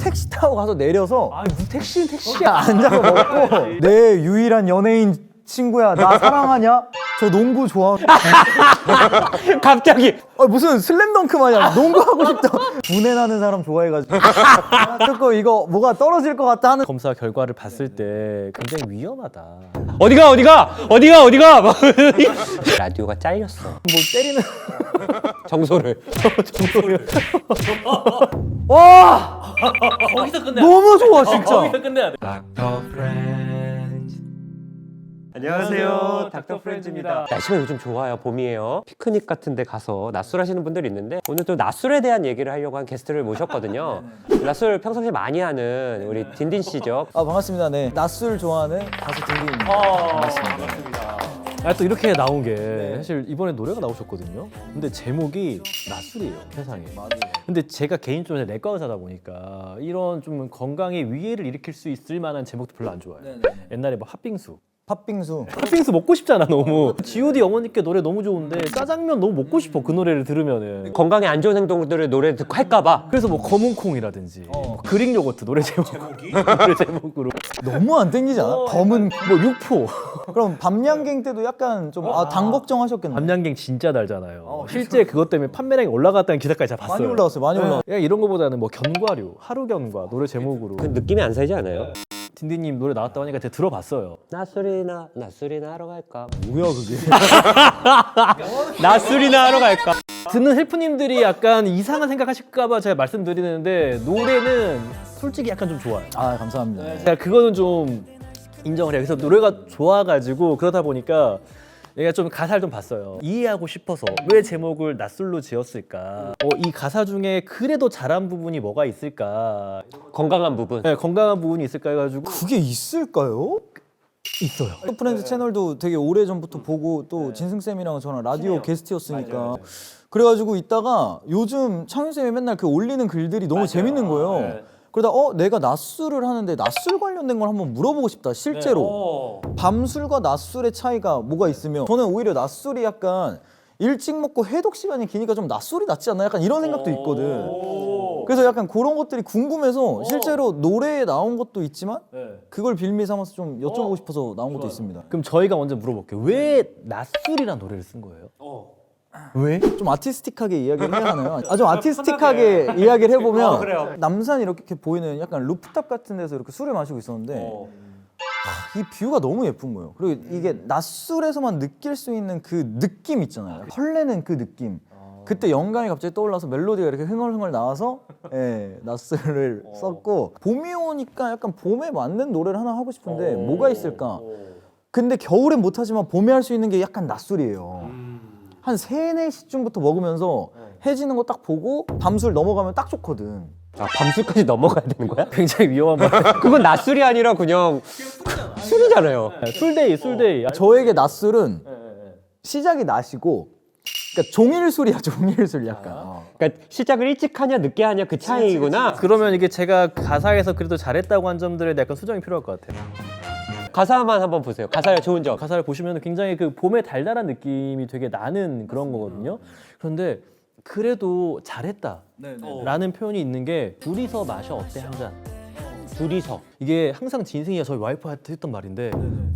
택시 타고 가서 내려서 아 무슨 택시는 택시야. 야 앉아서 먹고 내 유일한 연예인 친구야 나 사랑하냐? 저 농구 좋아. 갑자기 무슨 슬램덩크 마냥 농구하고 싶다. 분해 나는 사람 좋아해가지고 조금 이거 뭐가 떨어질 것 같다 하는 검사 결과를 봤을 때 굉장히 위험하다. 어디가 라디오가 잘렸어. 뭐 때리는 정소를. 와 거기서 끝내. 너무 좋아 진짜. 거기서 끝내야 돼. 안녕하세요, 닥터 프렌즈입니다. 날씨가 요즘 좋아요. 봄이에요. 피크닉 같은 데 가서 낮술하시는 분들이 있는데 오늘 또 낮술에 대한 얘기를 하려고 한 게스트를 모셨거든요. 낮술 평상시에 많이 하는 우리 딘딘 씨죠. 반갑습니다. 네 낮술 좋아하는 가수 딘딘입니다. 반갑습니다. 또 이렇게 나온 게 사실 이번에 노래가 나오셨거든요. 근데 제목이 낮술이에요, 세상에. 맞아요. 근데 제가 개인적으로 내과 의사다 보니까 이런 좀 건강에 위해를 일으킬 수 있을 만한 제목도 별로 안 좋아해요. 옛날에 뭐 팥빙수. 팥빙수. 팥빙수 먹고 싶잖아 너무. G.O.D 어머니께 노래 너무 좋은데 짜장면 너무 먹고 싶어 그 노래를 들으면은. 건강에 안 좋은 행동들을 노래 듣고 할까봐. 그래서 뭐 검은 콩이라든지 뭐 그릭 요거트 노래 제목이 노래 제목으로 너무 안 땡기지 않아? 검은 뭐 육포. 그럼 밤양갱 때도 약간 좀 당 걱정하셨겠네. 밤양갱 진짜 달잖아요. 실제 그것 때문에 판매량이 올라갔다는 기사까지 다 봤어요. 많이 올라왔어요. 많이 올라. 야, 이런 거보다는 뭐 견과류, 하루견과 노래 제목으로 그 느낌이 안 살지 않아요? 딘딘님 노래 나왔다고 하니까 제가 들어봤어요. 낮술이나 하러 갈까? 뭐야 그게? 낮술이나 하러 갈까? 듣는 헬프님들이 약간 이상한 생각하실까봐 제가 말씀드리는데 노래는 솔직히 약간 좀 좋아요. 감사합니다. 제가 그거는 좀 인정을 해요. 그래서 노래가 좋아가지고 그러다 보니까 얘가 좀 가사를 좀 봤어요. 이해하고 싶어서 왜 제목을 낮술로 지었을까? 이 가사 중에 그래도 잘한 부분이 뭐가 있을까? 건강한 부분. 네, 건강한 부분이 있을까 해가지고 그게 있을까요? 있어요. 프렌즈 채널도 되게 오래 전부터 보고 또 진승 쌤이랑 저랑 라디오 게스트였으니까 그래가지고 있다가 요즘 창윤 쌤이 맨날 그 올리는 글들이 너무 재밌는 거예요. 그러다 내가 낮술을 하는데 낮술 관련된 걸 한번 물어보고 싶다 실제로. 밤술과 낮술의 차이가 뭐가 있으며 저는 오히려 낮술이 약간 일찍 먹고 해독 시간이 기니까 좀 낮술이 낫지 않나 약간 이런 생각도 있거든. 그래서 약간 그런 것들이 궁금해서 실제로 노래에 나온 것도 있지만 그걸 빌미 삼아서 좀 여쭤보고 싶어서 나온 것도 있습니다. 그럼 저희가 먼저 물어볼게요. 왜 낮술이란 노래를 쓴 거예요? 왜? 좀 아티스틱하게 이야기를 해야 하나요? 좀 아티스틱하게 이야기를 해보면 남산 이렇게 보이는 약간 루프탑 같은 데서 이렇게 술을 마시고 있었는데 이 뷰가 너무 예쁜 거예요. 그리고 이게 낮술에서만 느낄 수 있는 그 느낌 있잖아요. 설레는 그 느낌. 그때 영감이 갑자기 떠올라서 멜로디가 이렇게 흥얼흥얼 나와서 낮술을 썼고 봄이 오니까 약간 봄에 맞는 노래를 하나 하고 싶은데 뭐가 있을까? 근데 겨울엔 못하지만 봄에 할 수 있는 게 약간 낮술이에요. 한 3, 4시쯤부터 먹으면서 해지는 거 딱 보고 밤술 넘어가면 딱 좋거든. 밤술까지 넘어가야 되는 거야? 굉장히 위험한 말. 그건 낮술이 아니라 그냥 술이잖아요. 술데이. 저에게 낮술은 시작이 낮이고 그러니까 종일술이야 종일술 약간. 그러니까 시작을 일찍 하냐 늦게 하냐 그 차이구나. 그러면 이게 제가 가사에서 그래도 잘했다고 한 점들에 약간 수정이 필요할 것 같아요. 가사만 한번 보세요. 가사의 좋은 점. 가사를 보시면 굉장히 그 봄의 달달한 느낌이 되게 나는 그런 거거든요. 그런데 그래도 잘했다 라는 표현이 있는 게 둘이서 마셔 어때 한 잔. 둘이서. 이게 항상 진승이가 저희 와이프한테 했던 말인데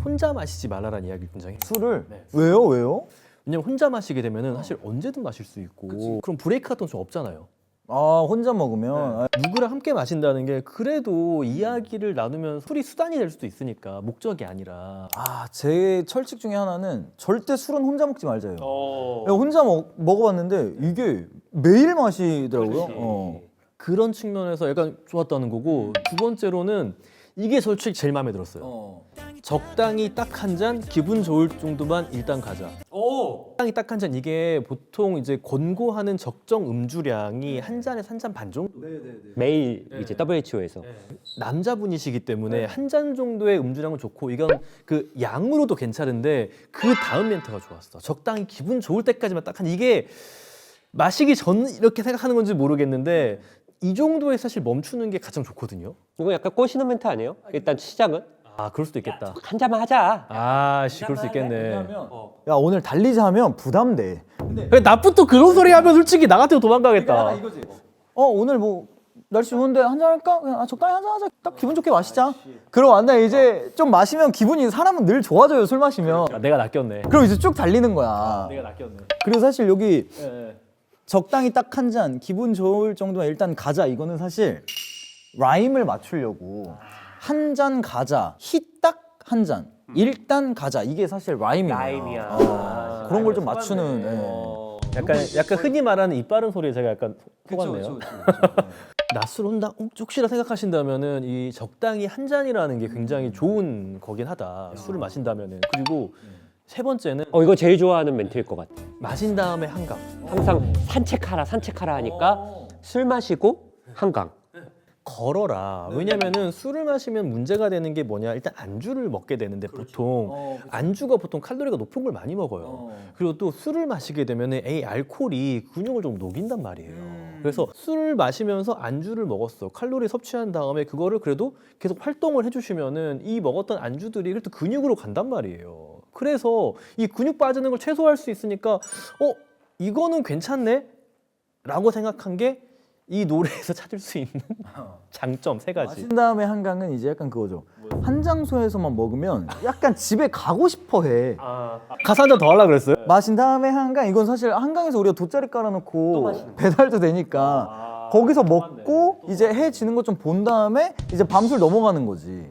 혼자 마시지 말라라는 이야기를 굉장히 해요. 술을 왜요? 왜냐면 혼자 마시게 되면은 사실 언제든 마실 수 있고 그럼 브레이크 같은 거 좀 없잖아요. 혼자 먹으면 누구랑 함께 마신다는 게 그래도 이야기를 나누면 술이 수단이 될 수도 있으니까 목적이 아니라. 제 철칙 중에 하나는 절대 술은 혼자 먹지 말자예요. 혼자 먹어봤는데 이게 매일 마시더라고요. 그런 측면에서 약간 좋았다는 거고 두 번째로는 이게 솔직히 제일 마음에 들었어요. 적당히 딱 한 잔 기분 좋을 정도만 일단 가자. 적당히 딱 한 잔 이게 보통 이제 권고하는 적정 음주량이 한 잔에서 한 잔 반 정도. 매일 이제 WHO에서 남자분이시기 때문에 한 잔 정도의 음주량은 좋고 이건 그 양으로도 괜찮은데 그 다음 멘트가 좋았어. 적당히 기분 좋을 때까지만 딱 한 이게 마시기 전 이렇게 생각하는 건지 모르겠는데 이 정도에 사실 멈추는 게 가장 좋거든요. 이거 약간 꼬시는 멘트 아니에요? 일단 시작은 그럴 수도 있겠다. 한 잔만 하자. 그럴 수 있겠네. 야 오늘 달리자 하면 부담돼. 나부터 그런 소리 하면 솔직히 나 같아도 도망가겠다. 오늘 뭐 날씨 좋은데 한잔 할까? 그냥 적당히 한잔 하자. 딱 기분 좋게 마시자. 그러고 안 돼. 이제 좀 마시면 기분이 사람은 늘 좋아져요. 술 마시면. 내가 낚였네. 그럼 이제 쭉 달리는 거야. 내가 낚였네. 그리고 사실 여기 예. 적당히 딱 한 잔, 기분 좋을 정도면 일단 가자. 이거는 사실 라임을 맞추려고 한 잔 가자, 히딱 한 잔, 일단 가자. 이게 사실 라임이에요. 라임이야. 그런 걸 좀 맞추는. 예. 약간 흔히 말하는 입 바른 소리에 제가 약간 속았네요. 낮술 온다? 혹시나 생각하신다면은 이 적당히 한 잔이라는 게 굉장히 좋은 거긴 하다. 술을 마신다면은. 그리고 세 번째는 이거 제일 좋아하는 멘트일 것 같아. 마신 다음에 한강. 항상 산책하라 하니까 술 마시고 한강. 걸어라. 왜냐면은 술을 마시면 문제가 되는 게 뭐냐? 일단 안주를 먹게 되는데 보통 안주가 보통 칼로리가 높은 걸 많이 먹어요. 그리고 또 술을 마시게 되면은 이 알코올이 근육을 좀 녹인단 말이에요. 그래서 술을 마시면서 안주를 먹었어. 칼로리 섭취한 다음에 그거를 그래도 계속 활동을 해주시면은 이 먹었던 안주들이 그래도 근육으로 간단 말이에요. 그래서 이 근육 빠지는 걸 최소화할 수 있으니까 이거는 괜찮네? 라고 생각한 게 이 노래에서 찾을 수 있는 장점 세 가지. 마신 다음에 한강은 이제 약간 그거죠. 한 장소에서만 먹으면 약간 집에 가고 싶어 해. 가사 한 잔 더 하려고 그랬어요? 마신 다음에 한강, 이건 사실 한강에서 우리가 돗자리 깔아놓고 배달도 되니까 거기서 먹고 이제 해 지는 것 좀 본 다음에 이제 밤술 넘어가는 거지.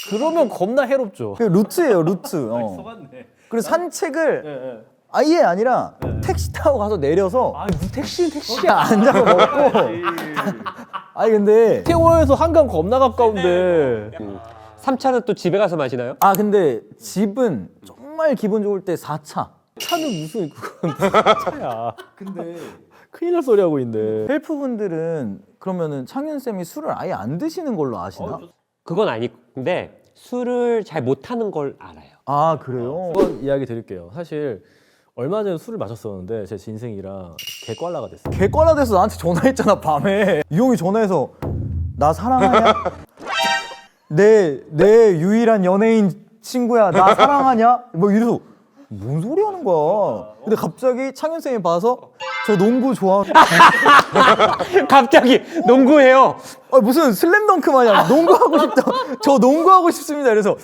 그러면 겁나 해롭죠. 그게 루트예요, 루트. 속았네. 그리고 산책을 예. 아예 아니라 택시 타고 가서 내려서 무슨 택시는 택시야. 그냥 앉아서 먹고. 아니 근데 태워에서 한강 겁나 가까운데. 3차는 또 집에 가서 마시나요? 근데 집은 정말 기분 좋을 때 4차. 차는 무슨 그건 차야. 근데 큰일 날 소리 하고 있네. 헬프분들은 그러면은 창윤 쌤이 술을 아예 안 드시는 걸로 아시나? 그건 아닌데 술을 잘 못하는 걸 알아요. 아 그래요? 한번 이야기 드릴게요. 사실 얼마 전에 술을 마셨었는데 제 진생이랑 개꽐라가 됐어요. 개꺼나 돼서 나한테 전화했잖아 밤에. 이 형이 전화해서 나 사랑하냐? 내 유일한 연예인 친구야. 나 사랑하냐? 뭐 이래서 뭔 소리 하는 거야. 근데 갑자기 창윤 쌤이 봐서 저 농구 좋아. 갑자기 농구해요. 무슨 슬램덩크 마냥 농구하고 싶다. 저 농구하고 싶습니다. 그래서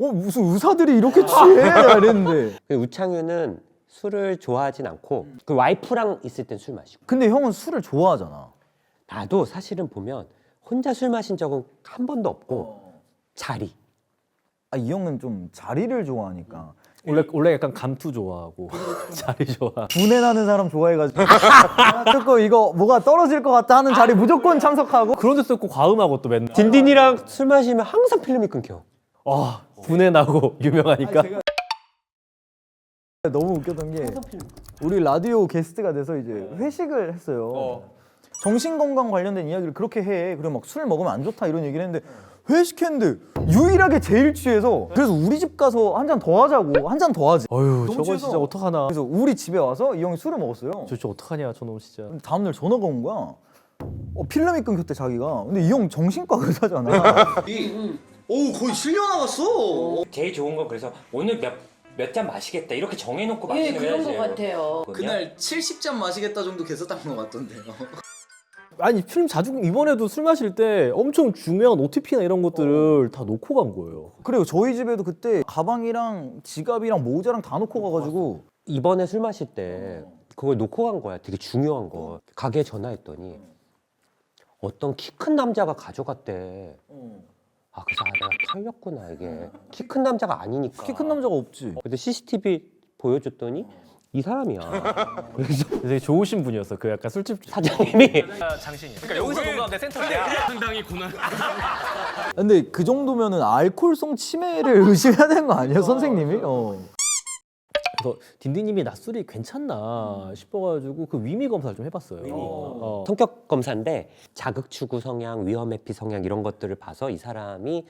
무슨 의사들이 이렇게 취해? 이랬는데. 우창윤은 술을 좋아하진 않고 그 와이프랑 있을 땐 술 마시고. 근데 형은 술을 좋아하잖아. 나도 사실은 보면 혼자 술 마신 적은 한 번도 없고 자리. 이 형은 좀 자리를 좋아하니까. 원래 약간 감투 좋아하고 자리 좋아. 분해 나는 사람 좋아해가지고 조금 이거 뭐가 떨어질 것 같다 하는 자리 무조건 참석하고. 그런 데서 꼭 과음하고 또 맨날. 딘딘이랑 술 마시면 항상 필름이 끊겨. 분해 나고 유명하니까. 너무 웃겼던 게 우리 라디오 게스트가 돼서 이제 회식을 했어요. 정신건강 관련된 이야기를 그렇게 해. 그리고 막 술 먹으면 안 좋다 이런 얘기를 했는데 회식했는데 유일하게 제일 취해서 그래서 우리 집 가서 한 잔 더 하자고. 한 잔 더 하지. 어휴 저거 취해서. 진짜 어떡하나. 그래서 우리 집에 와서 이 형이 술을 먹었어요. 저 어떡하냐 저놈 진짜. 다음날 전화가 온 거야. 필름이 끊겼대 자기가. 근데 이 형 정신과 의사잖아. 거의 실려 나갔어. 제일 좋은 건 그래서 오늘 몇 잔 마시겠다 이렇게 정해놓고 예, 마시는 그런 거지. 것 같아요. 그날 70잔 마시겠다 정도 계셨던 것 같던데요. 아니 필름 자주 이번에도 술 마실 때 엄청 중요한 OTP나 이런 것들을 다 놓고 간 거예요. 그리고 저희 집에도 그때 가방이랑 지갑이랑 모자랑 다 놓고 가가지고. 이번에 술 마실 때 그걸 놓고 간 거야. 되게 중요한 거. 가게에 전화했더니 어떤 키 큰 남자가 가져갔대. 그래서 내가 털렸구나 이게. 키 큰 남자가 아니니까. 키 큰 남자가 없지. 근데 CCTV 보여줬더니 이 사람이야. 그래서 되게 좋으신 분이었어. 그 약간 술집 사장님이 장신이. 그러니까 여기서 농구하면 내 센터야. 상당히 고난. 근데 그 정도면은 알코올성 치매를 의심해야 되는 거 아니에요, 선생님이? 그래서 딘딘님이 낮술이 괜찮나 싶어가지고 그 위미 검사를 좀 해봤어요. 성격 검사인데 자극 추구 성향, 위험 회피 성향 이런 것들을 봐서 이 사람이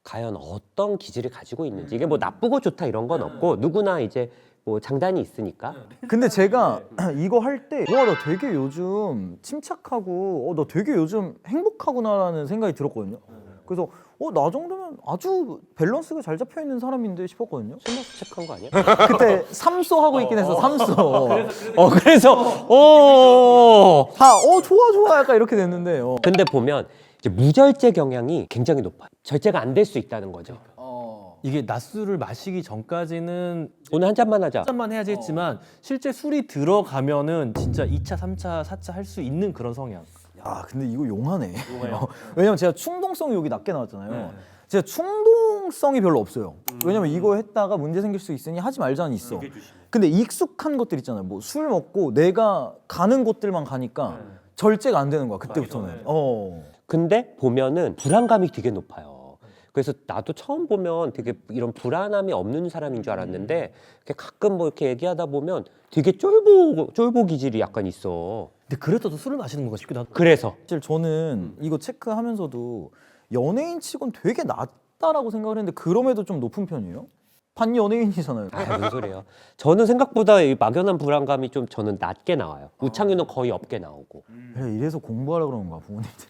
과연 어떤 기질을 가지고 있는지. 이게 뭐 나쁘고 좋다 이런 건 없고 누구나 이제 뭐 장단이 있으니까. 근데 제가 이거 할 때 와, 나 되게 요즘 침착하고 나 되게 요즘 행복하구나라는 생각이 들었거든요. 그래서 나 정도면 아주 밸런스가 잘 잡혀 있는 사람인데 싶었거든요. 스마트 체크한 거 아니야? 그때 삼소 하고 있긴 했어. 삼소. 그래서 다 좋아 약간 이렇게 됐는데. 근데 보면 이제 무절제 경향이 굉장히 높아요. 절제가 안 될 수 있다는 거죠. 이게 낮술을 마시기 전까지는 오늘 한 잔만 하자. 한 잔만 해야지 했지만 실제 술이 들어가면은 진짜 2차, 3차, 4차 할 수 있는 그런 성향. 야, 근데 이거 용하네. 왜냐면 제가 충동성이 여기 낮게 나왔잖아요. 제가 충동성이 별로 없어요. 왜냐면 이거 했다가 문제 생길 수 있으니 하지 말자는 있어. 근데 익숙한 것들 있잖아요. 뭐 술 먹고 내가 가는 곳들만 가니까 절제가 안 되는 거야. 그때부터는. 근데 보면은 불안감이 되게 높아요. 그래서 나도 처음 보면 되게 이런 불안함이 없는 사람인 줄 알았는데 이렇게 가끔 뭐 이렇게 얘기하다 보면 되게 쫄보 기질이 약간 있어. 근데 그래도 술을 마시는 건가 싶기도 하고. 그래서 사실 저는 이거 체크하면서도 연예인 치곤 되게 낮다라고 생각을 했는데 그럼에도 좀 높은 편이에요? 반연예인이잖아요. 무슨 소리예요? 저는 생각보다 이 막연한 불안감이 좀 저는 낮게 나와요. 우창유는 거의 없게 나오고. 그래, 이래서 공부하라 그러는 거야 부모님들.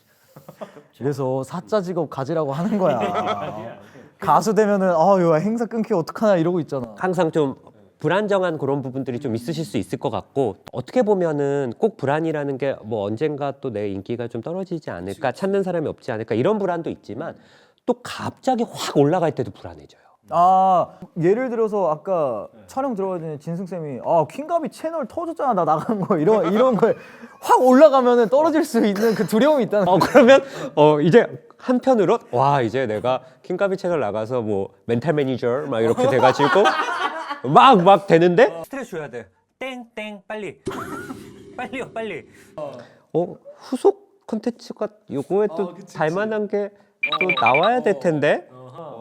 그래서 사자 직업 가지라고 하는 거야. 가수 되면은 야 행사 끊기면 어떡하나 이러고 있잖아. 항상 좀 불안정한 그런 부분들이 좀 있으실 수 있을 것 같고 어떻게 보면은 꼭 불안이라는 게 뭐 언젠가 또 내 인기가 좀 떨어지지 않을까 찾는 사람이 없지 않을까 이런 불안도 있지만 또 갑자기 확 올라갈 때도 불안해져요. 예를 들어서 아까 촬영 들어가기 전에 진승 쌤이 킹가비 채널 터졌잖아 나 나간 거 이런 거에 확 올라가면은 떨어질 수 있는 그 두려움이 있다는 그러면 이제 한편으로 와 이제 내가 킹가비 채널 나가서 뭐 멘탈 매니저 막 이렇게 돼가지고 막 되는데 스트레스 줘야 돼. 땡땡 빨리 빨리요 빨리. 후속 콘텐츠가 요거에 또 닮아난 게 또 나와야 될 텐데.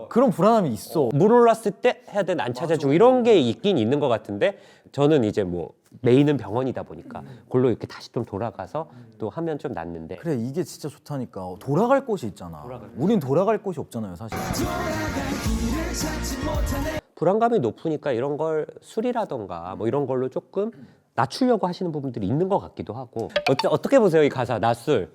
그런 불안함이 있어. 물 올랐을 때 해야 되는 안 찾아주고 이런 게 있긴 있는 것 같은데 저는 이제 뭐 메인은 병원이다 보니까 그걸로 이렇게 다시 좀 돌아가서 또 하면 좀 낫는데 그래 이게 진짜 좋다니까. 돌아갈 곳이 있잖아. 우린 돌아갈 곳이 없잖아요 사실. 불안감이 높으니까 이런 걸 술이라던가 뭐 이런 걸로 조금 낮추려고 하시는 부분들이 있는 것 같기도 하고 어떻게 보세요 이 가사 낮술.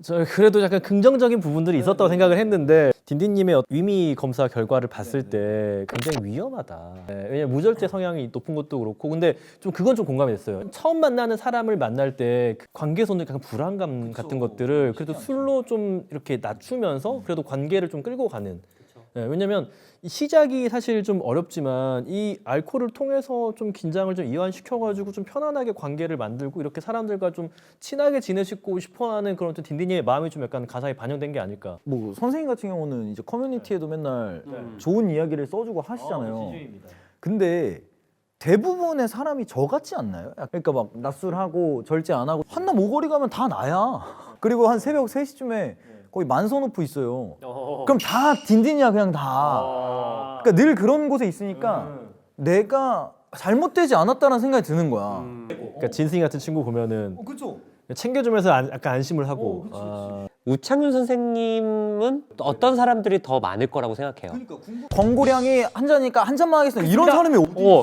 저 그래도 약간 긍정적인 부분들이 있었다고 생각을 했는데 딘딘님의 위미 검사 결과를 봤을 때 굉장히 위험하다. 왜냐면 무절제 성향이 높은 것도 그렇고 근데 좀 그건 좀 공감이 됐어요. 처음 만나는 사람을 만날 때그 관계에서는 약간 불안감 같은 것들을 그래도 술로 좀 이렇게 낮추면서 그래도 관계를 좀 끌고 가는. 왜냐면 이 시작이 사실 좀 어렵지만 이 알코올을 통해서 좀 긴장을 좀 이완시켜가지고 좀 편안하게 관계를 만들고 이렇게 사람들과 좀 친하게 지내시고 싶어하는 그런 좀 딘딘이의 마음이 좀 약간 가사에 반영된 게 아닐까. 뭐 선생님 같은 경우는 이제 커뮤니티에도 맨날 좋은 이야기를 써주고 하시잖아요. 근데 대부분의 사람이 저 같지 않나요? 그러니까 막 낮술하고 절제 안 하고 한남 오거리 가면 다 나야. 그리고 한 새벽 3시쯤에 거기 만선호프 있어요. 그럼 다 딘딘이야 그냥 다. 그러니까 늘 그런 곳에 있으니까 내가 잘못되지 않았다는 생각이 드는 거야. 그러니까 진승이 같은 친구 보면은 그렇죠. 챙겨주면서 약간 안심을 하고. 우창윤 선생님은 어떤 사람들이 더 많을 거라고 생각해요? 권고량이 한 잔이니까 한 잔만 하겠습니다. 이런 사람이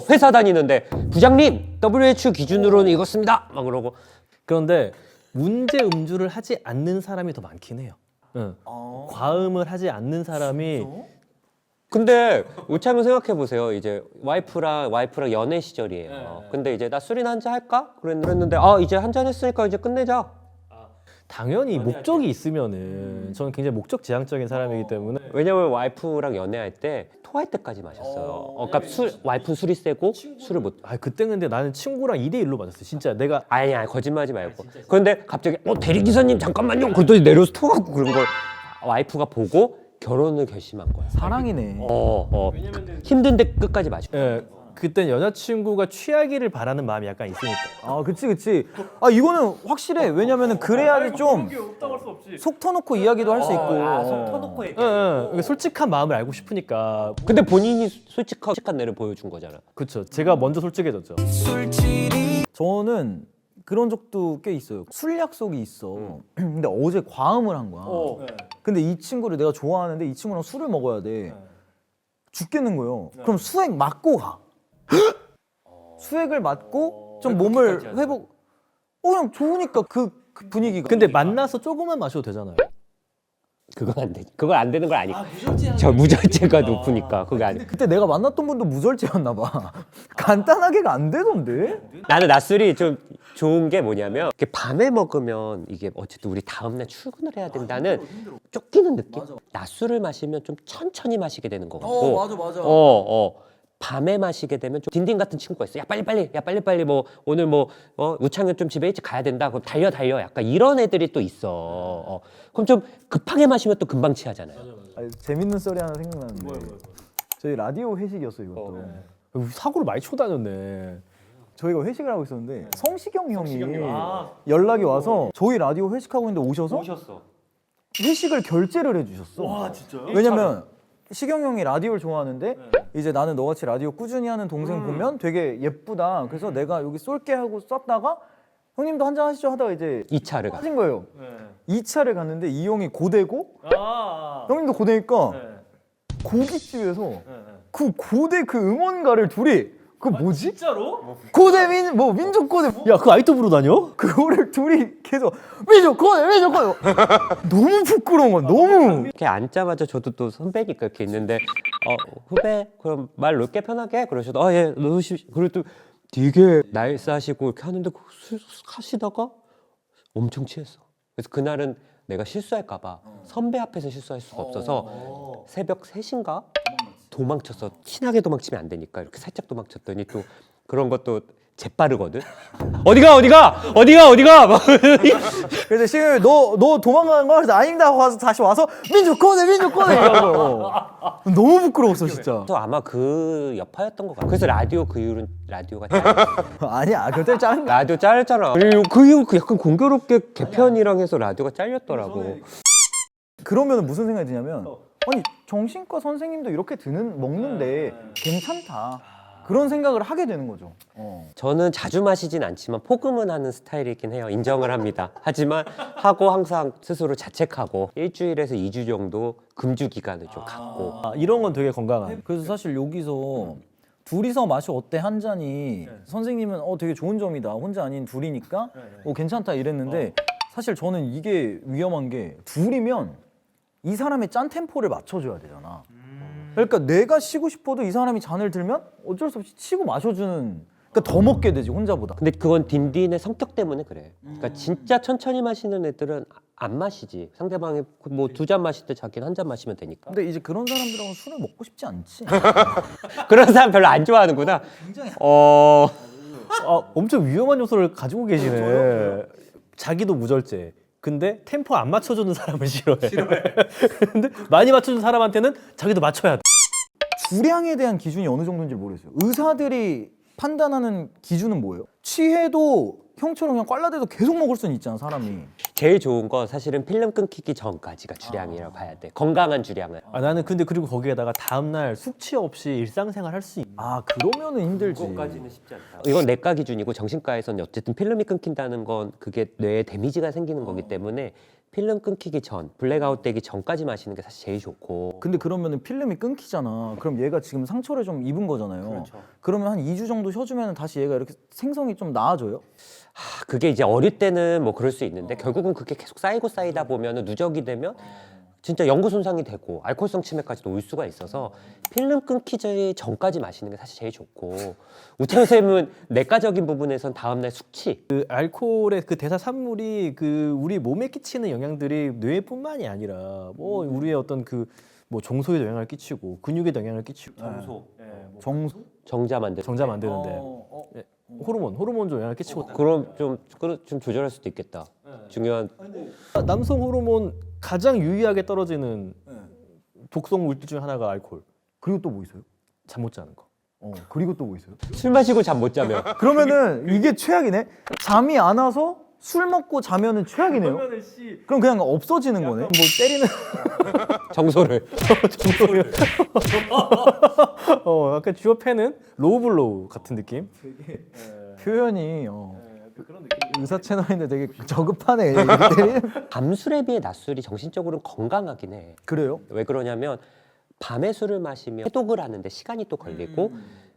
회사 다니는데 부장님 WHO 기준으로는 이렇습니다 막 그러고 그런데 문제 음주를 하지 않는 사람이 더 많긴 해요. 과음을 하지 않는 사람이 근데 우창윤 생각해 보세요. 이제 와이프랑 연애 시절이에요. 근데 이제 나 술이나 한잔 할까? 그랬는데 이제 한잔 했으니까 이제 끝내자. 당연히 목적이 있으면은 저는 굉장히 목적 지향적인 사람이기 때문에 왜냐면 와이프랑 연애할 때 토할 때까지 마셨어요. 그러니까 와이프는 술이 세고 술을 못. 그때 근데 나는 친구랑 2대1로 맞았어. 진짜 내가 아니야 거짓말하지 말고. 그런데 갑자기 대리기사님 잠깐만요. 그랬더니 내려서 토하고 그런 걸 와이프가 보고 결혼을 결심한 거야. 사랑이네. 힘든데 끝까지 마셔. 그땐 여자친구가 취하기를 바라는 마음이 약간 있으니까. 그치. 이거는 확실해. 왜냐면은 그래야지 좀 속 터놓고 이야기도 할 수 있고. 속 터놓고 얘기해. 그러니까 솔직한 마음을 알고 싶으니까. 근데 본인이 솔직한 내를 보여준 거잖아. 그렇죠. 제가 먼저 솔직해졌죠. 저는 그런 적도 꽤 있어요. 술 약속이 있어. 근데 어제 과음을 한 거야. 근데 이 친구를 내가 좋아하는데 이 친구랑 술을 먹어야 돼. 죽겠는 거예요. 그럼 수액 맞고 가. 수액을 맞고 좀 몸을 회복. 그냥 좋으니까 그 분위기가. 근데 만나서 조금만 마셔도 되잖아요. 그건 안 돼. 그건 안 되는 걸 아니까. 저 무절제가 높으니까 그게 안 돼. 그때 내가 만났던 분도 무절제였나 봐. 간단하게가 안 되던데? 나는 낮술이 좀 좋은 게 뭐냐면 이렇게 밤에 먹으면 이게 어쨌든 우리 다음날 출근을 해야 된다는 쫓기는 느낌? 낮술을 마시면 좀 천천히 마시게 되는 것 같고 맞아. 밤에 마시게 되면 좀 딘딘 같은 친구가 있어. 야 빨리 뭐 오늘 뭐 우창현 좀 집에 일찍 가야 된다. 그럼 달려. 약간 이런 애들이 또 있어. 그럼 좀 급하게 마시면 또 금방 취하잖아요. 아니, 재밌는 썰이 하나 생각나는데 저희 라디오 회식이었어 이것도. 사고를 많이 쳐다녔네. 저희가 회식을 하고 있었는데 성시경 형이 연락이 와서 저희 라디오 회식하고 있는데 오셔서 회식을 결제를 해주셨어. 와 진짜요? 왜냐면 시경 형이 라디오를 좋아하는데 이제 나는 너같이 라디오 꾸준히 하는 동생 보면 되게 예쁘다. 그래서 내가 여기 쏠게 하고 쐈다가 형님도 한잔 하시죠 하다가 이제 2차를 가. 하신 거예요. 2차를 갔는데 이 형이 고대고 형님도 고대니까 고깃집에서 그 고대 그 응원가를 둘이 그 뭐지? 진짜로? 고대 민족 고대 야, 그 아직도 부르 다녀? 그거를 둘이 계속 민족 고대 너무 부끄러운 거야. 너무 이렇게 앉자마자 저도 또 선배니까 이렇게 있는데 후배 그럼 말 놓게 편하게 그러셔도 예 놓으시 그리고 또 되게 날싸시고 이렇게 하는데 술 하시다가 엄청 취했어. 그래서 그날은 내가 실수할까봐 선배 앞에서 실수할 수가 없어서 새벽 3시인가 도망쳤어. 친하게 도망치면 안 되니까 이렇게 살짝 도망쳤더니 또 그런 것도 재빠르거든. 어디가 막 그래서 시경이 너 도망가는 거야? 그래서 아닙니다 하고 와서 다시 와서 민족 고대 이러고 너무 부끄러웠어 진짜. 그래서 아마 그 여파였던 것 같아. 그래서 라디오 그 이후로는 라디오가 잘렸어. 아니야 그때 짠 거. 라디오 잘렸잖아. 그리고 그 이후 그 약간 공교롭게 개편이랑 해서 라디오가 잘렸더라고. 그러면 무슨 생각이 드냐면 아니 정신과 선생님도 이렇게 먹는데 괜찮다 그런 생각을 하게 되는 거죠. 저는 자주 마시진 않지만 포금은 하는 스타일이긴 해요. 인정을 합니다. 하지만 하고 항상 스스로 자책하고 일주일에서 2주 정도 금주 기간을 좀 갖고 이런 건 되게 건강한. 그래서 사실 여기서 둘이서 마셔 어때 한 잔이 선생님은 되게 좋은 점이다 혼자 아닌 둘이니까 괜찮다 이랬는데 사실 저는 이게 위험한 게 둘이면 이 사람의 짠 템포를 맞춰줘야 되잖아. 그러니까 내가 쉬고 싶어도 이 사람이 잔을 들면 어쩔 수 없이 치고 마셔주는. 그러니까 더 먹게 되지 혼자보다. 근데 그건 딘딘의 성격 때문에 그래. 그러니까 진짜 천천히 마시는 애들은 안 마시지. 상대방이 뭐 2잔 마실 때 자기는 1잔 마시면 되니까. 근데 이제 그런 사람들하고 술을 먹고 싶지 않지. 그런 사람 별로 안 좋아하는구나. 엄청 위험한 요소를 가지고 계시네. 자기도 무절제. 근데 템포 안 맞춰주는 사람을 싫어해. 근데 많이 맞춰주는 사람한테는 자기도 맞춰야 돼. 주량에 대한 기준이 어느 정도인지 모르겠어요. 의사들이 판단하는 기준은 뭐예요? 취해도 형처럼 그냥 꽐라대도 계속 먹을 수는 있잖아 사람이. 제일 좋은 건 사실은 필름 끊기기 전까지가 주량이라고 봐야 돼. 건강한 주량을. 나는 근데 그리고 거기에다가 다음날 숙취 없이 일상생활 할 수 있는. 그러면은 힘들지. 쉽지 않다. 이건 내과 기준이고 정신과에서는 어쨌든 필름이 끊긴다는 건 그게 뇌에 데미지가 생기는 거기 때문에 필름 끊기기 전, 블랙아웃 되기 전까지 마시는 게 사실 제일 좋고. 근데 그러면은 필름이 끊기잖아. 그럼 얘가 지금 상처를 좀 입은 거잖아요. 그렇죠. 그러면 한 2주 정도 쉬어주면 다시 얘가 이렇게 생성이 좀 나아져요? 그게 이제 어릴 때는 뭐 그럴 수 있는데 결국은 그게 계속 쌓이다 보면은 누적이 되면 진짜 연구 손상이 되고 알코올성 치매까지도 올 수가 있어서 필름 끊기기 전까지 마시는 게 사실 제일 좋고 우창 쌤은 내과적인 부분에선 다음날 숙취 그 알코올의 그 대사 산물이 그 우리 몸에 끼치는 영향들이 뇌뿐만이 아니라 뭐 우리의 어떤 그 뭐 정소에도 영향을 끼치고 근육에도 영향을 끼치고 정소? 정자 만들. 정자 만드는데 호르몬 영향을 끼치고. 그럼 좀 조절할 수도 있겠다. 중요한. 남성 호르몬 가장 유의하게 떨어지는 독성 물질 중 하나가 알코올. 그리고 또 뭐 있어요? 잠 못 자는 거. 그리고 또 뭐 있어요? 술 마시고 잠 못 자면 그러면은 이게 최악이네. 잠이 안 와서 술 먹고 자면은 최악이네요. 그럼 그냥 없어지는 거네. 뭐 때리는 정소를. 정도를. 약간 주어패는 로우블로우 같은 느낌. 표현이 의사 채널인데 되게 저급하네. 밤술에 비해 낮술이 정신적으로 건강하긴 해. 그래요? 왜 그러냐면 밤에 술을 마시면 해독을 하는데 시간이 또 걸리고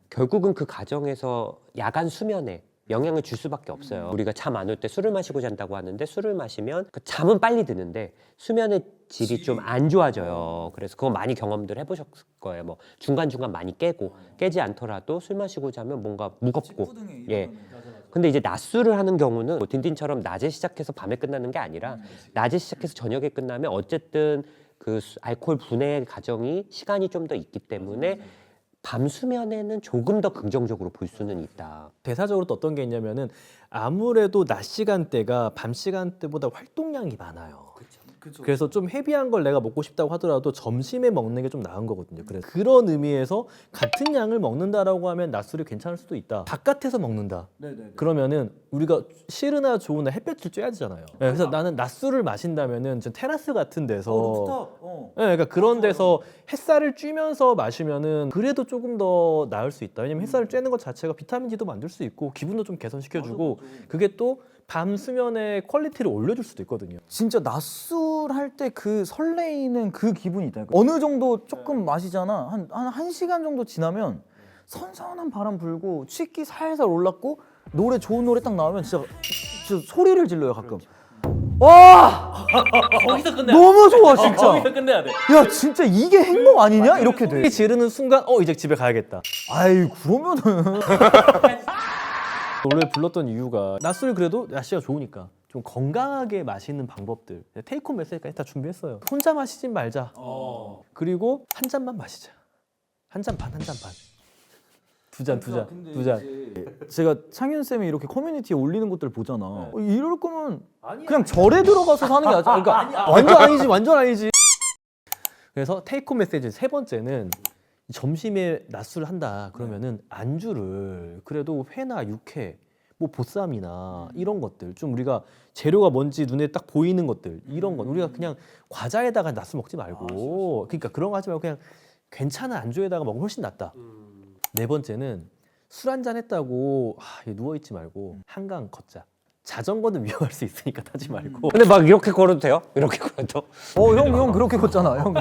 결국은 그 과정에서 야간 수면에 영향을 줄 수밖에 없어요. 우리가 잠 안 올 때 술을 마시고 잔다고 하는데 술을 마시면 그 잠은 빨리 드는데 수면의 질이 좀 안 좋아져요. 그래서 그거 많이 경험들 해보셨을 거예요. 뭐 중간중간 많이 깨고 깨지 않더라도 술 마시고 자면 뭔가 무겁고 예. 근데 이제 낮술을 하는 경우는 뭐 딘딘처럼 낮에 시작해서 밤에 끝나는 게 아니라 낮에 시작해서 저녁에 끝나면 어쨌든 그 알코올 분해 과정이 시간이 좀 더 있기 때문에 밤 수면에는 조금 더 긍정적으로 볼 수는 있다. 대사적으로 또 어떤 게 있냐면은 아무래도 낮 시간대가 밤 시간대보다 활동량이 많아요. 그래서 좀 헤비한 걸 내가 먹고 싶다고 하더라도 점심에 먹는 게 좀 나은 거거든요. 그래서 그런 의미에서 같은 양을 먹는다라고 하면 낮술이 괜찮을 수도 있다. 바깥에서 먹는다. 그러면은 우리가 싫으나 좋으나 햇볕을 쬐야 되잖아요. 네, 그래서 나는 낮술을 마신다면은 좀 테라스 같은 데서 네, 그러니까 그런 데서 햇살을 쬐면서 마시면은 그래도 조금 더 나을 수 있다. 왜냐면 햇살을 쬐는 것 자체가 비타민 D도 만들 수 있고 기분도 좀 개선시켜주고 그게 또 밤 수면의 퀄리티를 올려줄 수도 있거든요. 진짜 낮술 할 때 그 설레이는 그 기분이 있다. 어느 정도 조금 마시잖아. 한 시간 정도 지나면 선선한 바람 불고 취기 살살 올랐고 노래 좋은 노래 딱 나오면 진짜 소리를 질러요 가끔. 와 거기서 끝내. 너무 좋아 진짜. 거기서 끝내야 돼. 야 진짜 이게 행복 아니냐 이렇게 돼. 소리 지르는 순간 이제 집에 가야겠다. 아이 그러면은 노래 불렀던 이유가 낮술 그래도 날씨가 좋으니까 좀 건강하게 마시는 방법들 테이크홈 메시지까지 다 준비했어요. 혼자 마시진 말자. 그리고 한 잔만 마시자. 한 잔 반, 한 잔 반. 두 잔. 제가 창윤 쌤이 이렇게 커뮤니티에 올리는 것들 보잖아. 이럴 거면 그냥 절에 들어가서 사는 게 낫지. 그러니까 완전 아니지. 그래서 테이크홈 메시지 세 번째는 점심에 낮술을 한다 그러면은 안주를 그래도 회나 육회 뭐 보쌈이나 이런 것들 좀 우리가 재료가 뭔지 눈에 딱 보이는 것들 이런 건 우리가 그냥 과자에다가 낮술 먹지 말고 그러니까 그런 거 하지 말고 그냥 괜찮은 안주에다가 먹으면 훨씬 낫다. 네 번째는 술 한잔 했다고 누워 있지 말고 한강 걷자. 자전거는 위험할 수 있으니까 타지 말고. 근데 막 이렇게 걸어도 돼요? 이렇게 걸어도? 형 그렇게 걷잖아. 형.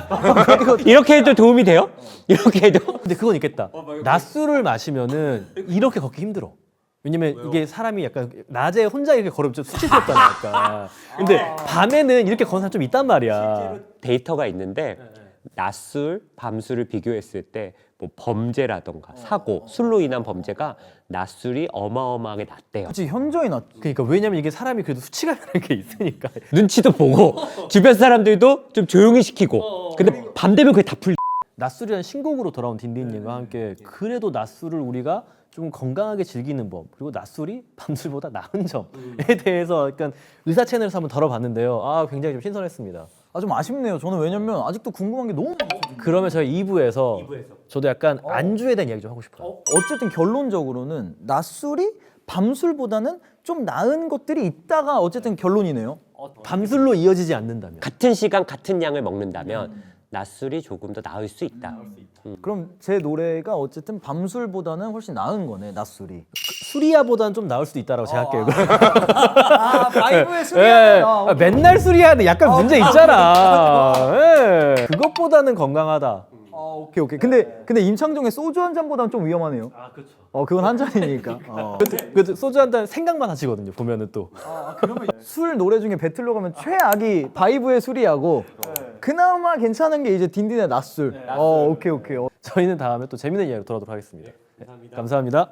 이렇게 해도 도움이 돼요? 이렇게 해도? 근데 그건 있겠다. 낮술을 마시면은 이렇게 걷기 힘들어. 왜냐면 이게 사람이 약간 낮에 혼자 이렇게 걸으면 좀 수치스럽잖아 약간. 근데 밤에는 이렇게 걷는 사람 좀 있단 말이야. 데이터가 있는데 낮술, 밤술을 비교했을 때 뭐 범죄라던가 사고, 술로 인한 범죄가 낮술이 어마어마하게 낮대요. 그치 현저히 낫. 그러니까 왜냐면 이게 사람이 그래도 수치감이라는 게 있으니까. 눈치도 보고 주변 사람들도 좀 조용히 시키고 근데 밤 되면 그게 다 풀려. 낮술이란 신곡으로 돌아온 딘딘님과 함께 그래도 낮술을 우리가 좀 건강하게 즐기는 법 그리고 낮술이 밤술보다 나은 점에 대해서 약간 의사 채널에서 한번 다뤄봤는데요. 굉장히 좀 신선했습니다. 좀 아쉽네요. 저는 왜냐면 아직도 궁금한 게 너무 많거든요. 그러면 저희 2부에서 저도 약간 안주에 대한 이야기 좀 하고 싶어요. 어쨌든 결론적으로는 낮술이 밤술보다는 좀 나은 것들이 있다가 어쨌든 결론이네요. 밤술로 이어지지 않는다면. 같은 시간 같은 양을 먹는다면 낮술이 조금 더 나을 수 있다. 그럼 제 노래가 어쨌든 밤술보다는 훨씬 나은 거네, 낮술이. 수리야보다는 좀 나을 수도 있다라고 제가 할게요. 바이브의 예. 맨날 수리야는 약간 문제 있잖아. 예. 그것보다는 건강하다. 오케이. 근데 임창정의 소주 한 잔보다는 좀 위험하네요. 그렇죠. 그건 한 잔이니까. 그 소주 한 잔 생각만 하시거든요. 보면은 또. 술 노래 중에 배틀로 가면 최악이 바이브의 술이하고 그나마 괜찮은 게 이제 딘딘의 낮술. 오케이. 저희는 다음에 또 재밌는 이야기로 돌아오도록 하겠습니다. 감사합니다.